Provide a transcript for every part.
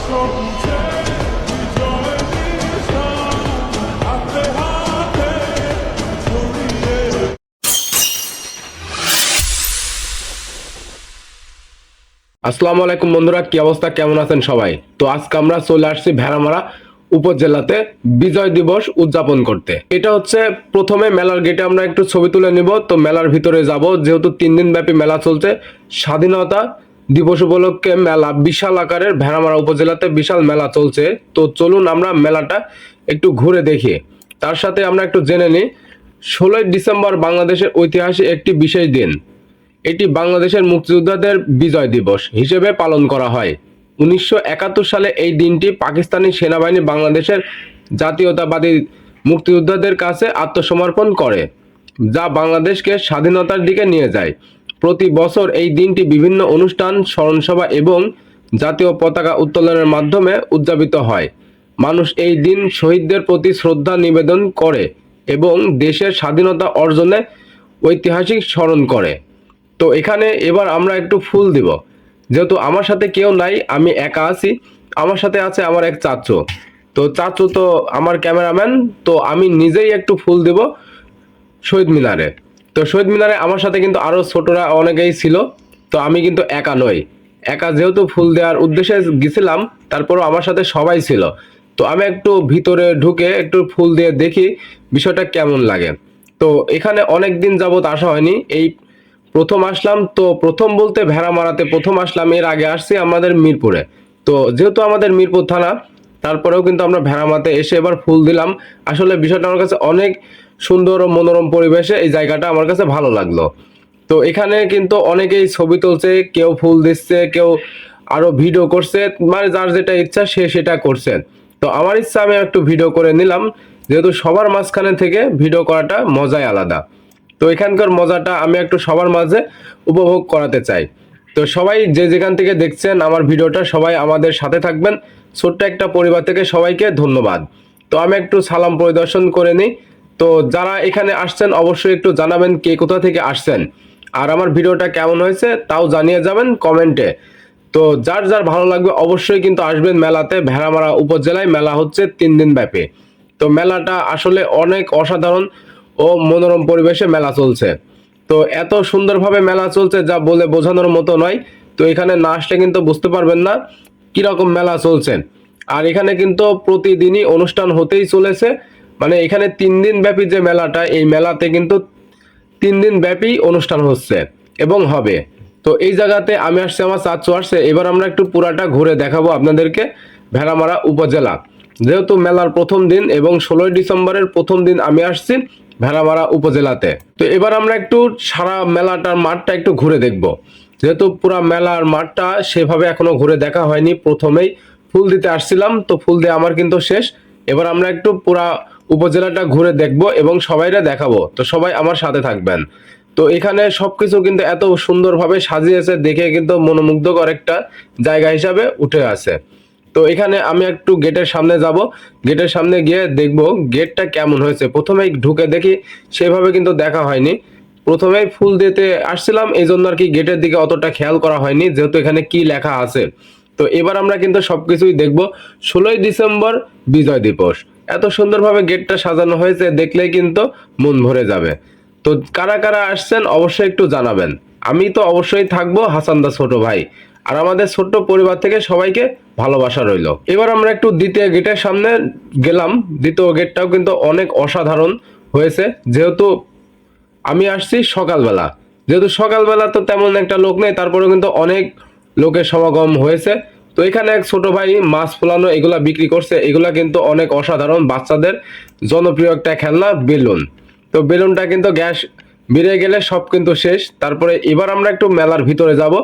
আসসালামু আলাইকুম বন্ধুরা, কি অবস্থা, কেমন আছেন সবাই? তো আজকে আমরা চলে আসছি ভেড়ামারা উপজেলাতে বিজয় দিবস উদযাপন করতে। এটা হচ্ছে প্রথমে মেলার গেটে আমরা একটু ছবি তুলে নিব। তো মেলার ভিতরে যাব, যেহেতু 3 দিন ব্যাপী মেলা চলছে। স্বাধীনতা দিবস উপলক্ষে মেলা বিশাল আকারের ভেড়ামারা উপজেলাতে বিশাল মেলা চলছে। তো চলুন আমরা মেলাটা একটু ঘুরে দেখি। তার সাথে আমরা একটু জেনে নিই 16ই ডিসেম্বর বাংলাদেশের ঐতিহাসিক একটি বিশেষ দিন। এটি বাংলাদেশের মুক্তিযোদ্ধাদের বিজয় দিবস হিসেবে পালন করা হয়। 1971 সালে এই দিনটি পাকিস্তানি সেনাবাহিনী বাংলাদেশের জাতীয়তাবাদী মুক্তিযোদ্ধাদের কাছে আত্মসমর্পণ করে, যা বাংলাদেশকে স্বাধীনতার দিকে নিয়ে যায়। প্রতি বছর এই দিনটি বিভিন্ন অনুষ্ঠান, স্মরণসভা এবং জাতীয় পতাকা উত্তোলনের মাধ্যমে উদযাপিত হয়। মানুষ এই দিন শহীদদের প্রতি শ্রদ্ধা নিবেদন করে এবং দেশের স্বাধীনতা অর্জনে ঐতিহাসিক স্মরণ করে। তো এখানে এবার আমরা একটু ফুল দিব, যেহেতু আমার সাথে কেউ নাই, আমি একা আছি। আমার সাথে আছে আমার এক চাচু। তো চাচু তো আমার ক্যামেরাম্যান, তো আমি নিজেই একটু ফুল দিব শহীদ মিনারে। তো শহীদ মিনারে আমার সাথে কিন্তু আরো ছোটরা অনেকেই ছিল, তো আমি কিন্তু একা নই। একা যেহেতু ফুল দেওয়ার উদ্দেশ্যে গেছিলাম, তারপরও আমার সাথে সবাই ছিল। তো আমি একটু ভিতরে ঢুকে একটু ফুল দিয়ে দেখি বিষয়টা কেমন লাগে। তো এখানে অনেক দিন যাবত আসা হয়নি, এই প্রথম আসলাম। তো প্রথম বলতে ভেড়ামারাতে প্রথম আসলাম, এর আগে আসছি আমাদের মিরপুরে। তো যেহেতু আমাদের মিরপুর থানা, তারপরেও কিন্তু আমরা ভেড়ামারাতে এসে এবার ফুল দিলাম। আসলে বিষয়টা আমার কাছে অনেক সুন্দর ও মনোরম পরিবেশে এই জায়গাটা আমার কাছে ভালো লাগলো। তো এখানে কিন্তু অনেকেই ছবি তুলছে, কেউ ফুল দিচ্ছে, কেউ আরো ভিডিও করছে, মানে যার যেটা ইচ্ছা সে সেটা করছে। তো আমার ইচ্ছা আমি একটু ভিডিও করে নিলাম, যেহেতু সবার মাঝখানে থেকে ভিডিও করাটা মজাই আলাদা। তো এখানকার মজাটা আমি একটু সবার মাঝে উপভোগ করাতে চাই। তো সবাই যে যেখান থেকে দেখছেন আমার ভিডিওটা, সবাই আমাদের সাথে থাকবেন। ছোট্ট একটা পরিবার থেকে সবাইকে ধন্যবাদ। তো আমি একটু সালাম পরিদর্শন করে নিই। তো যারা এখানে আসছেন অবশ্যই একটু জানাবেন কে কোথা থেকে আসছেন, আর আমার ভিডিওটা কেমন হয়েছে তাও জানিয়ে যাবেন কমেন্টে। তো যার যার ভালো লাগবে অবশ্যই কিন্তু আসবেন মেলাতে। ভেড়ামারা উপজেলায় মেলা হচ্ছে 3 দিন ব্যাপী। তো মেলাটা আসলে অনেক অসাধারণ ও মনোরম পরিবেশে মেলা চলছে। তো এত সুন্দরভাবে মেলা চলছে যা বলে বোঝানোর মতো নয়। তো এখানে না আসলে কিন্তু বুঝতে পারবেন না কিরকম মেলা চলছে। আর এখানে কিন্তু প্রতিদিনই অনুষ্ঠান হতেই চলেছে। মানে এখানে 3 দিন ব্যাপী যে মেলাটা, এই মেলাতে কিন্তু 3 দিন ব্যাপী অনুষ্ঠান হচ্ছে এবং হবে। তো এই জায়গাতে আমি আসছি, আমার চাচু আসছে। এবার আমরা একটু পুরাটা ঘুরে দেখাবো আপনাদেরকে ভেড়ামারা উপজেলা। যেহেতু মেলার প্রথম দিন এবং 16ই ডিসেম্বরের প্রথম দিন আমি আসছি ভেড়ামারা উপজেলাতে। তো এবার আমরা একটু সারা মেলাটার মাঠটা একটু ঘুরে দেখব, যেহেতু পুরা মেলার মাঠটা সেভাবে এখনো ঘুরে দেখা হয়নি। প্রথমেই ফুল দিতে আসছিলাম, তো ফুল দিয়ে আমার কিন্তু শেষ। এবার আমরা একটু পুরা উপজেলাটা ঘুরে দেখব এবং সবাইরা দেখাবো। তো সবাই আমার সাথে থাকবেন। তো এখানে সবকিছু কিন্তু এত সুন্দরভাবে সাজিয়েছে, দেখে কিন্তু মনোমুগ্ধকর একটা জায়গা হিসাবে উঠে আছে। তো এখানে আমি একটু গেটের সামনে যাব, গেটের সামনে গিয়ে দেখব গেটটা কেমন হয়েছে। প্রথমেই ঢুকে দেখি সেভাবে কিন্তু দেখা হয়নি। প্রথমেই ফুল দিতে আসছিলাম, এই জন্য আর কি গেটের দিকে অতটা খেয়াল করা হয়নি, যেহেতু এখানে কি লেখা আছে। তো এবার আমরা কিন্তু সবকিছুই দেখব। 16ই ডিসেম্বর বিজয় দিবস, এত সুন্দরভাবে গেটটা সাজানো হয়েছে, দেখলেই কিন্তু মন ভরে যাবে। তো কারা কারা আসছেন অবশ্যই একটু জানাবেন। আমি তো অবশ্যই থাকবো, হাসান দা ছোট ভাই, আর আমাদের ছোট্ট পরিবার থেকে সবাইকে ভালোবাসা রইল। এবার আমরা একটু দ্বিতীয় গেটের সামনে গেলাম। দ্বিতীয় গেটটাও কিন্তু অনেক অসাধারণ হয়েছে, যেহেতু আমি আসছি সকালবেলা। যেহেতু সকালবেলা তো তেমন একটা লোক নেই, তারপরেও কিন্তু অনেক লোকের সমাগম হয়েছে। তো এখানে এক ছোট ভাই মাছ ফোলানো এগুলা বিক্রি করছে, এগুলা কিন্তু অনেক অসাধারণ বাচ্চাদের জনপ্রিয় একটা খেলনা বেলুন। তো বেলুনটা কিন্তু গ্যাস বেড়ে গেলে সব কিন্তু শেষ। তারপরে এবার আমরা একটু মেলার ভিতরে যাব।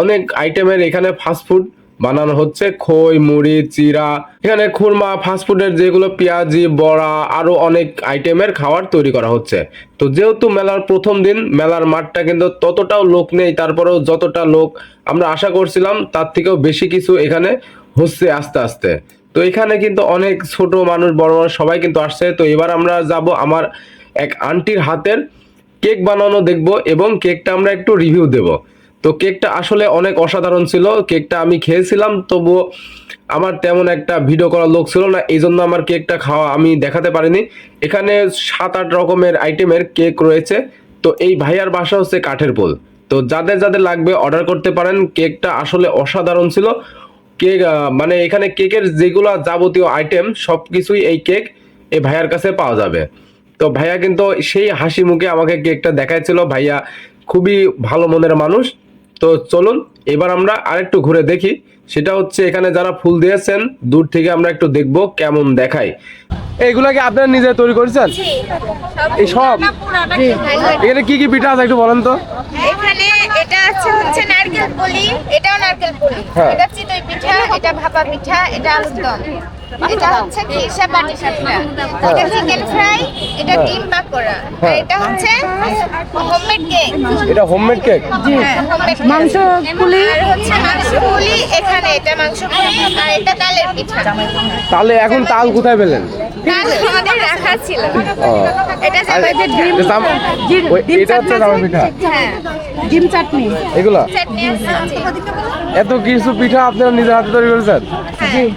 অনেক আইটেমের এখানে ফাস্টফুড বানানো হচ্ছে, খই, মুড়ি, চিরা, এখানে খুরমা, ফাস্টফুডের যেগুলো পেঁয়াজি, বড়া, আরো অনেক আইটেমের খাবার তৈরি করা হচ্ছে। তো যেহেতু মেলার প্রথম দিন, মেলার মাঠটা কিন্তু ততটাও লোক নেই, তারপরেও যতটা লোক আমরা আশা করছিলাম তার থেকেও বেশি কিছু এখানে হচ্ছে আস্তে আস্তে। তো এখানে কিন্তু অনেক ছোট মানুষ, বড় মানুষ সবাই কিন্তু আসছে। তো এবার আমরা যাব আমার এক আন্টির হাতের কেক বানানো দেখব এবং কেকটা আমরা একটু রিভিউ দেব। তো কেকটা আসলে অনেক অসাধারণ ছিল। কেকটা আমি খেয়েছিলাম, তবুও আমার তেমন একটা ভিডিও করার লোক ছিল না, এই জন্য আমার কেকটা খাওয়া আমি দেখাতে পারিনি। এখানে 7-8 রকমের আইটেমের কেক রয়েছে। তো এই ভাইয়ার বাসা হচ্ছে কাঠের পোল। তো যাদের যাদের লাগবে অর্ডার করতে পারেন। কেকটা আসলে অসাধারণ ছিল। কেক মানে এখানে কেকের যেগুলা যাবতীয় আইটেম সবকিছুই এই ভাইয়ার কাছে পাওয়া যাবে। তো ভাইয়া কিন্তু সেই হাসি মুখে আমাকে কেকটা দেখাইছিল। ভাইয়া খুবই ভালো মনের মানুষ। তো চলুন এবার আমরা আরেকটু ঘুরে দেখি। সেটা হচ্ছে এখানে যারা ফুল দিয়েছেন দূর থেকে আমরা একটু দেখব কেমন দেখায়। এইগুলা কি আপনারা নিজে তৈরি করেছেন? এই সব এখানে কি কি পিঠা আছে একটু বলেন তো। এখানে এটা হচ্ছে নারকেল পুলি, এটাও নারকেল পুলি, হ্যাঁ। এটা চিতই পিঠা, এটা ভাপা পিঠা, এটা আলুর দম, এটা হচ্ছে খিরসা পাটি সাপটা, এটা চিকেন ফ্রাই, এটা ডিম পাকোড়া, আর এটা হচ্ছে হোমমেড কেক। এটা হোমমেড কেক। হ্যাঁ, homemade cake। মাংস পুলি। আর হচ্ছে মাংস পুলি, এখানে এটা মাংস পুলি, আর এটা তালের পিঠা। তাহলে এখন তাল কোথায় পেলেন? তাল আমাদের রাখা ছিল। ও, এটা আর জামাই ডিম, এটা এটা হচ্ছে জামাই পিঠা। হ্যাঁ, ডিম চাটনি। এগুলা চাটনি আছে। এত কিছু পিঠা আপনারা নিজের হাতে তৈরি করেছেন? হ্যাঁ,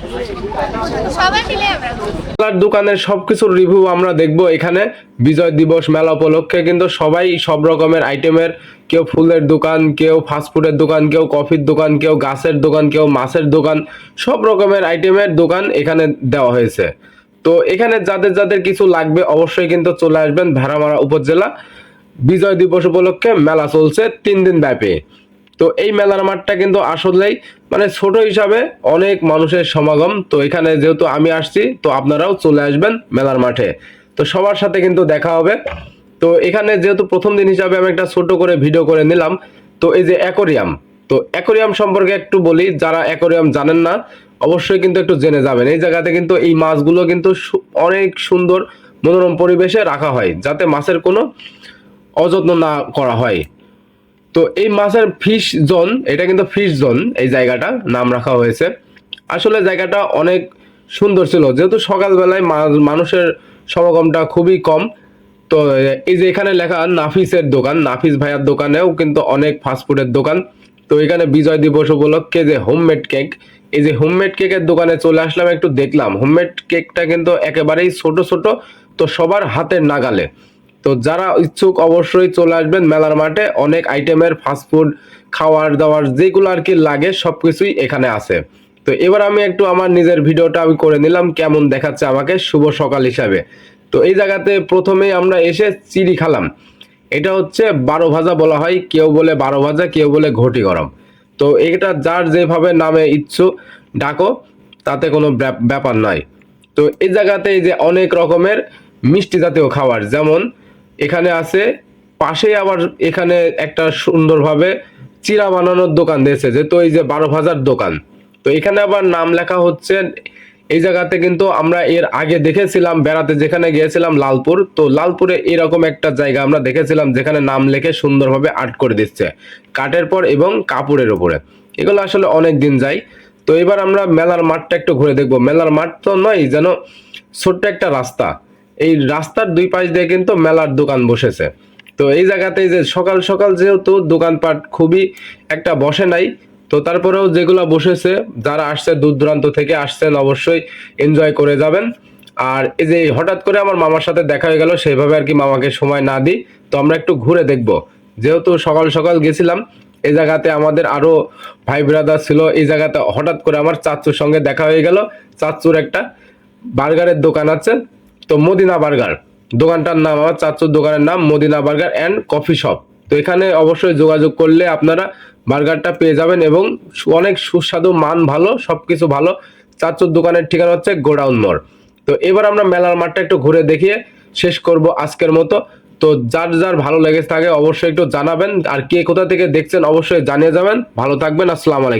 সবাই মিলে আমরা মেলার দোকানের সবকিছুর রিভিউ আমরা দেখব এখানে। বিজয় দিবস মেলা উপলক্ষে কিন্তু সবাই সব রকমের আইটেমের, কেউ ফুলের দোকান, কেউ ফাস্টফুডের দোকান, কেউ কফির দোকান, কেউ গাছের দোকান, কেউ মাছের দোকান, সব রকমের আইটেমের দোকান এখানে দেওয়া হয়েছে। তো এখানে যাদের যাদের কিছু লাগবে অবশ্যই কিন্তু চলে আসবেন ভেড়ামারা উপজেলা। বিজয় দিবস উপলক্ষে মেলা চলছে 3 দিন ব্যাপী। তো এই মেলার মাঠটা কিন্তু আসলেই মানে ছোট হিসাবে অনেক মানুষের সমাগম। তো এখানে যেহেতু আমি আসছি, তো আপনারাও চলে আসবেন মেলার মাঠে। তো সবার সাথে কিন্তু দেখা হবে। তো এখানে যেহেতু প্রথম দিন হিসাবে আমি একটা ছোট করে ভিডিও করে নিলাম। তো এই যে অ্যাকোরিয়াম, তো অ্যাকোরিয়াম সম্পর্কে একটু বলি। যারা অ্যাকোরিয়াম জানেন না অবশ্যই কিন্তু একটু জেনে যাবেন। এই জায়গাতে কিন্তু এই মাছগুলো কিন্তু অনেক সুন্দর মনোরম পরিবেশে রাখা হয়, যাতে মাছের কোনো অযত্ন না করা হয়। তো এই মাছের ফিশ জোন, এটা কিন্তু ফিশ জোন, এই জায়গাটা নাম রাখা হয়েছে। আসলে জায়গাটা অনেক সুন্দর ছিল, যেহেতু সকালবেলায় মানুষের সমাগমটা খুবই কম। তো এই যে এখানে লেখা নাফিসের দোকান, নাফিস ভাইয়ার দোকানেও কিন্তু অনেক ফাস্টফুডের দোকান। তো এখানে বিজয় দিবস উপলক্ষে যে হোমমেড কেক, এই যে হোমমেড কেকের দোকানে চলে আসলাম, একটু দেখলাম। হোমমেড কেকটা কিন্তু একেবারেই ছোট ছোট, তো সবার হাতের নাগালে। তো যারা ইচ্ছুক অবশ্যই চলে আসবেন মেলার মাঠে। অনেক আইটেমের ফাস্টফুড, খাওয়ার দাওয়ার যেগুলো আর কি লাগে সবকিছুই এখানে আছে। তো এবার আমি একটু আমার নিজের ভিডিওটা আমি করে নিলাম কেমন দেখাচ্ছে আমাকে শুভ সকাল হিসাবে। তো এই জায়গাতে প্রথমেই আমরা এসে চিড়ি খালাম। এটা হচ্ছে 12 ভাজা বলা হয়, কেউ বলে 12 ভাজা, কেউ বলে ঘটি গরম। তো এটা যার যেভাবে নামে ইচ্ছুক ডাকো, তাতে কোনো ব্যাপার নয়। তো এই জায়গাতে এই যে অনেক রকমের মিষ্টি জাতীয় খাবার, যেমন এখানে আছে পাশেই আবার এখানে একটা সুন্দরভাবে চিড়া বানানোর দোকান দিয়েছে, যেহেতু এই যে 12 ভাজার দোকান। তো এখানে আবার নাম লেখা হচ্ছে। এই জায়গাতে কিন্তু আমরা এর আগে দেখেছিলাম বেড়াতে, যেখানে গিয়েছিলাম লালপুর। তো লালপুরে এরকম একটা জায়গা আমরা দেখেছিলাম যেখানে নাম লিখে সুন্দরভাবে আর্ট করে দিচ্ছে কাঠের পর এবং কাপড়ের উপরে। এগুলো আসলে অনেক দিন যায়। তো এবার আমরা মেলার মাঠটা একটু ঘুরে দেখবো। মেলার মাঠ তো নয়, যেন ছোট্ট একটা রাস্তা। এই রাস্তার দুই পাশ দিয়ে কিন্তু মেলার দোকান বসেছে। তো এই জায়গাতে যে সকাল সকাল যেহেতু দোকানপাট খুবই একটা বসে নাই, তো তারপরেও যেগুলো বসেছে, যারা আসছে দূর দূরান্ত থেকে আসছেন অবশ্যই এনজয় করে যাবেন। আর এই যে হঠাৎ করে আমার মামার সাথে দেখা হয়ে গেল, সেইভাবে আর কি মামাকে সময় না দিই। তো আমরা একটু ঘুরে দেখব, যেহেতু সকাল সকাল গেছিলাম। এই জায়গাতে আমাদের আরো ভাই ব্রাদার ছিল। এই জায়গাতে হঠাৎ করে আমার চাচুর সঙ্গে দেখা হয়ে গেল। চাচুর একটা বার্গারের দোকান আছে, তো মদিনা বার্গার দোকানটার নাম, আমার চাচুর দোকানের নাম Madina burger and coffee shop. তো এখানে অবশ্যই যোগাযোগ করলে আপনারা বার্গারটা পেয়ে যাবেন এবং অনেক সুস্বাদু, মান ভালো, সবকিছু ভালো। চাচুর দোকানের ঠিকানা হচ্ছে গোডাউন মোড়। তো এবার আমরা মেলার মাঠটা একটু ঘুরে দেখিয়ে শেষ করব আজকের মতো। তো যার যার ভালো লেগে থাকে অবশ্যই একটু জানাবেন, আর কে কোথা থেকে দেখছেন অবশ্যই জানিয়ে যাবেন। ভালো থাকবেন, আসসালামু আলাইকুম।